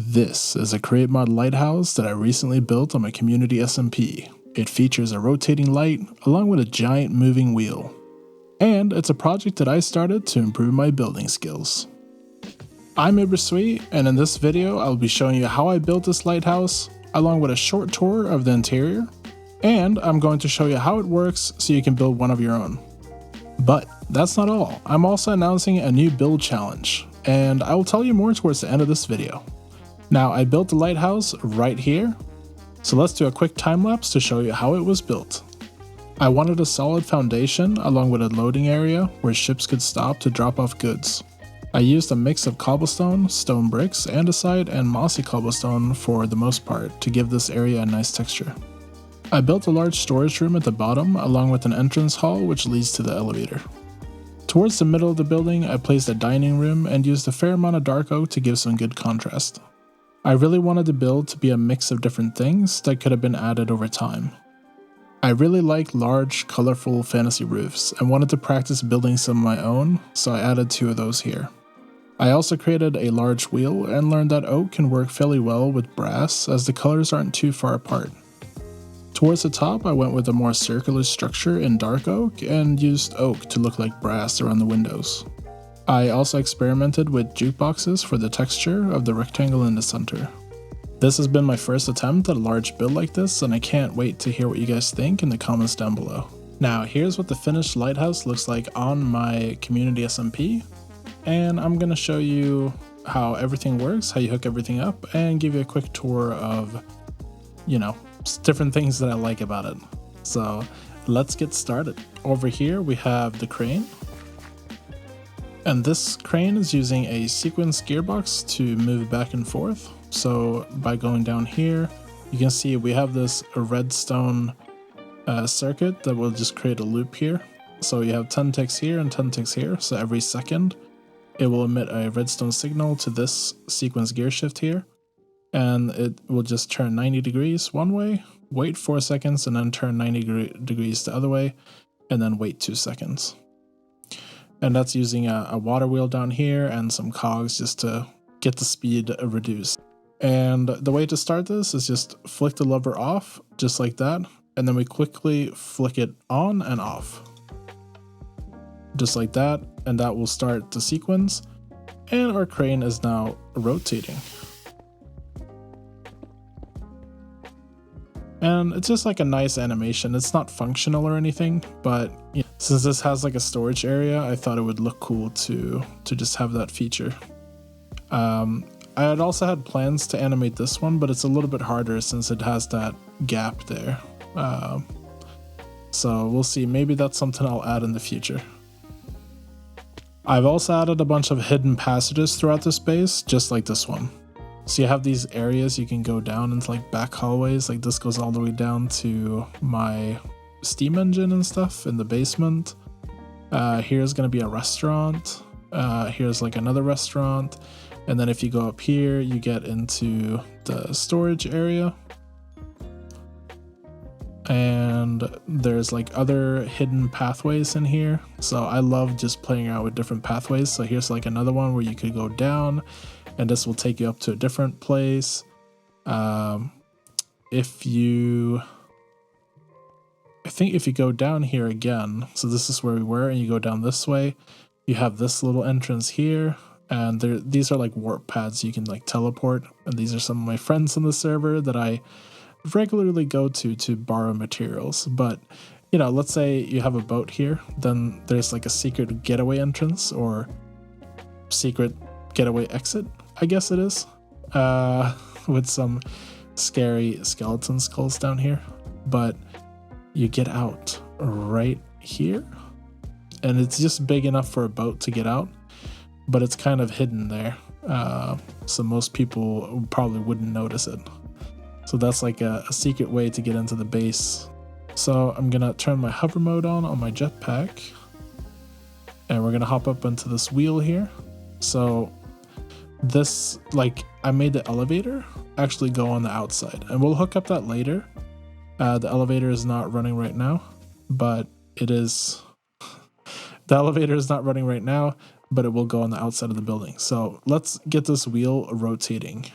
This is a Create Mod Lighthouse that I recently built on my community SMP. It features a rotating light along with a giant moving wheel. And it's a project that I started to improve my building skills. I'm Uberswe, and in this video I'll be showing you how I built this lighthouse, along with a short tour of the interior, and I'm going to show you how it works so you can build one of your own. But that's not all. I'm also announcing a new build challenge, and I will tell you more towards the end of this video. Now, I built the lighthouse right here, so let's do a quick time lapse to show you how it was built. I wanted a solid foundation along with a loading area where ships could stop to drop off goods. I used a mix of cobblestone, stone bricks, andesite, and mossy cobblestone for the most part to give this area a nice texture. I built a large storage room at the bottom along with an entrance hall which leads to the elevator. Towards the middle of the building, I placed a dining room and used a fair amount of dark oak to give some good contrast. I really wanted the build to be a mix of different things that could have been added over time. I really like large, colorful fantasy roofs and wanted to practice building some of my own, so I added 2 of those here. I also created a large wheel and learned that oak can work fairly well with brass as the colors aren't too far apart. Towards the top, I went with a more circular structure in dark oak and used oak to look like brass around the windows. I also experimented with jukeboxes for the texture of the rectangle in the center. This has been my first attempt at a large build like this, and I can't wait to hear what you guys think in the comments down below. Now, here's what the finished lighthouse looks like on my community SMP, and I'm going to show you how everything works, how you hook everything up, and give you a quick tour of, different things that I like about it. So let's get started. Over here we have the crane. And this crane is using a sequence gearbox to move back and forth. So by going down here, you can see we have this redstone circuit that will just create a loop here. So you have 10 ticks here and 10 ticks here. So every second, it will emit a redstone signal to this sequence gear shift here. And it will just turn 90 degrees one way, wait 4 seconds, and then turn 90 degrees the other way, and then wait 2 seconds. And that's using a water wheel down here and some cogs just to get the speed reduced. And the way to start this is just flick the lever off, just like that, and then we quickly flick it on and off. Just like that, and that will start the sequence, and our crane is now rotating. And it's just like a nice animation. It's not functional or anything, but since this has like a storage area, I thought it would look cool to just have that feature. I had also had plans to animate this one, but it's a little bit harder since it has that gap there. So we'll see. Maybe that's something I'll add in the future. I've also added a bunch of hidden passages throughout the space, just like this one. So you have these areas you can go down into like back hallways, like this goes all the way down to my steam engine and stuff in the basement. Here's going to be a restaurant. Here's like another restaurant. And then if you go up here, you get into the storage area. And there's like other hidden pathways in here. So I love just playing around with different pathways. So here's like another one where you could go down, and this will take you up to a different place. I think if you go down here again, so this is where we were, and you go down this way, you have this little entrance here, and these are like warp pads you can like teleport, and these are some of my friends on the server that I regularly go to borrow materials. But let's say you have a boat here, then there's like a secret getaway entrance or secret getaway exit, I guess it is, with some scary skeleton skulls down here. But you get out right here, and it's just big enough for a boat to get out, but it's kind of hidden there, so most people probably wouldn't notice it. So that's like a secret way to get into the base. So I'm gonna turn my hover mode on my jetpack, and we're gonna hop up into this wheel here. So this, I made the elevator actually go on the outside, and we'll hook up that later. The elevator is not running right now, but it is. The elevator is not running right now, but it will go on the outside of the building. So let's get this wheel rotating.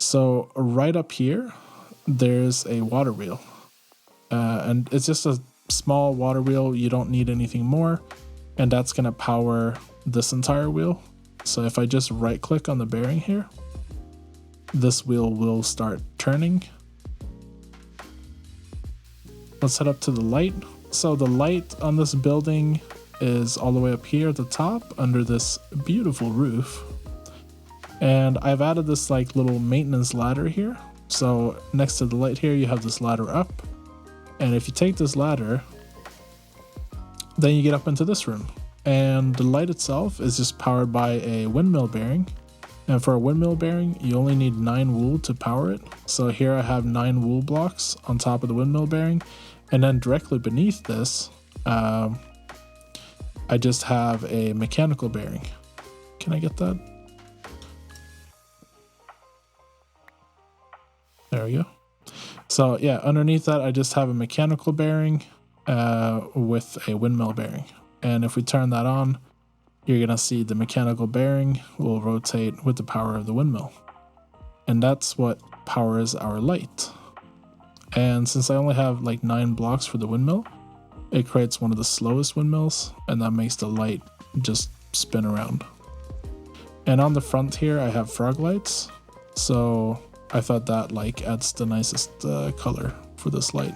So right up here, there's a water wheel. And it's just a small water wheel. You don't need anything more. And that's going to power this entire wheel. So if I just right click on the bearing here, this wheel will start turning. Let's head up to the light. So the light on this building is all the way up here at the top under this beautiful roof. And I've added this like little maintenance ladder here. So next to the light here, you have this ladder up. And if you take this ladder, then you get up into this room. And the light itself is just powered by a windmill bearing. And for a windmill bearing, you only need 9 wool to power it. So here I have 9 wool blocks on top of the windmill bearing. And then directly beneath this, I just have a mechanical bearing. Can I get that? There we go. So yeah, underneath that, I just have a mechanical bearing with a windmill bearing. And if we turn that on, you're gonna see the mechanical bearing will rotate with the power of the windmill. And that's what powers our light. And since I only have like 9 blocks for the windmill, it creates one of the slowest windmills, and that makes the light just spin around. And on the front here, I have frog lights. So I thought that like adds the nicest color for this light.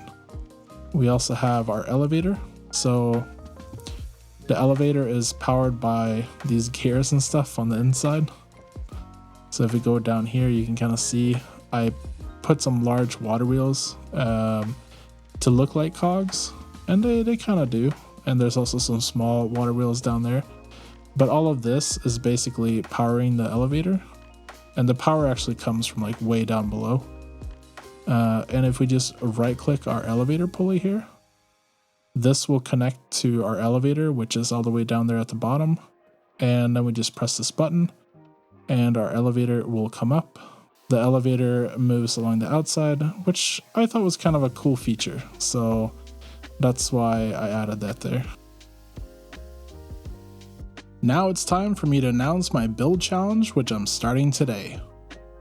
We also have our elevator. So the elevator is powered by these gears and stuff on the inside. So if we go down here, you can kind of see I put some large water wheels to look like cogs, and they kind of do. And there's also some small water wheels down there. But all of this is basically powering the elevator. And the power actually comes from like way down below. And if we just right click our elevator pulley here, this will connect to our elevator, which is all the way down there at the bottom. And then we just press this button and our elevator will come up. The elevator moves along the outside, which I thought was kind of a cool feature. So that's why I added that there. Now it's time for me to announce my build challenge, which I'm starting today.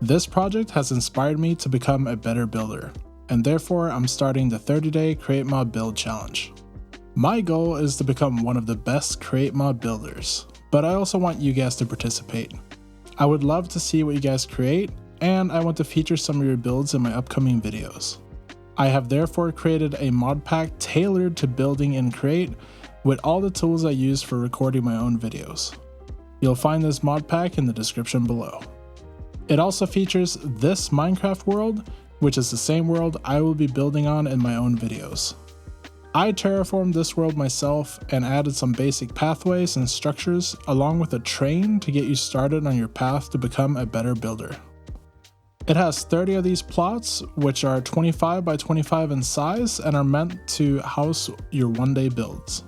This project has inspired me to become a better builder, and therefore I'm starting the 30-day Create Mod Build Challenge. My goal is to become one of the best Create Mod builders, but I also want you guys to participate. I would love to see what you guys create, and I want to feature some of your builds in my upcoming videos. I have therefore created a mod pack tailored to building in Create with all the tools I use for recording my own videos. You'll find this mod pack in the description below. It also features this Minecraft world, which is the same world I will be building on in my own videos. I terraformed this world myself and added some basic pathways and structures along with a train to get you started on your path to become a better builder. It has 30 of these plots, which are 25 by 25 in size and are meant to house your one-day builds.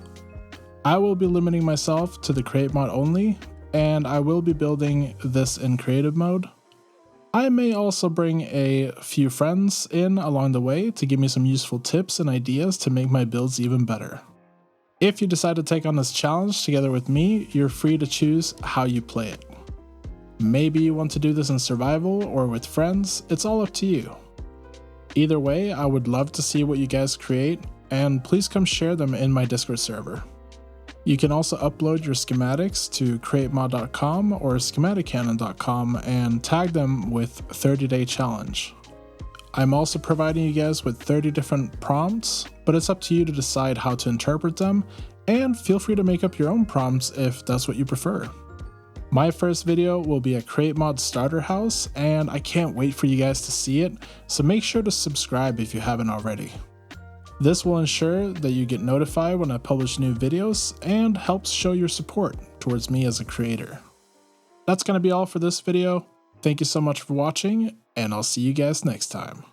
I will be limiting myself to the Create Mod only, and I will be building this in creative mode. I may also bring a few friends in along the way to give me some useful tips and ideas to make my builds even better. If you decide to take on this challenge together with me, you're free to choose how you play it. Maybe you want to do this in survival or with friends, it's all up to you. Either way, I would love to see what you guys create, and please come share them in my Discord server. You can also upload your schematics to createmod.com or schematiccannon.com and tag them with 30-day challenge. I'm also providing you guys with 30 different prompts, but it's up to you to decide how to interpret them, and feel free to make up your own prompts if that's what you prefer. My first video will be a Create Mod starter house, and I can't wait for you guys to see it, so make sure to subscribe if you haven't already. This will ensure that you get notified when I publish new videos and helps show your support towards me as a creator. That's going to be all for this video. Thank you so much for watching, and I'll see you guys next time.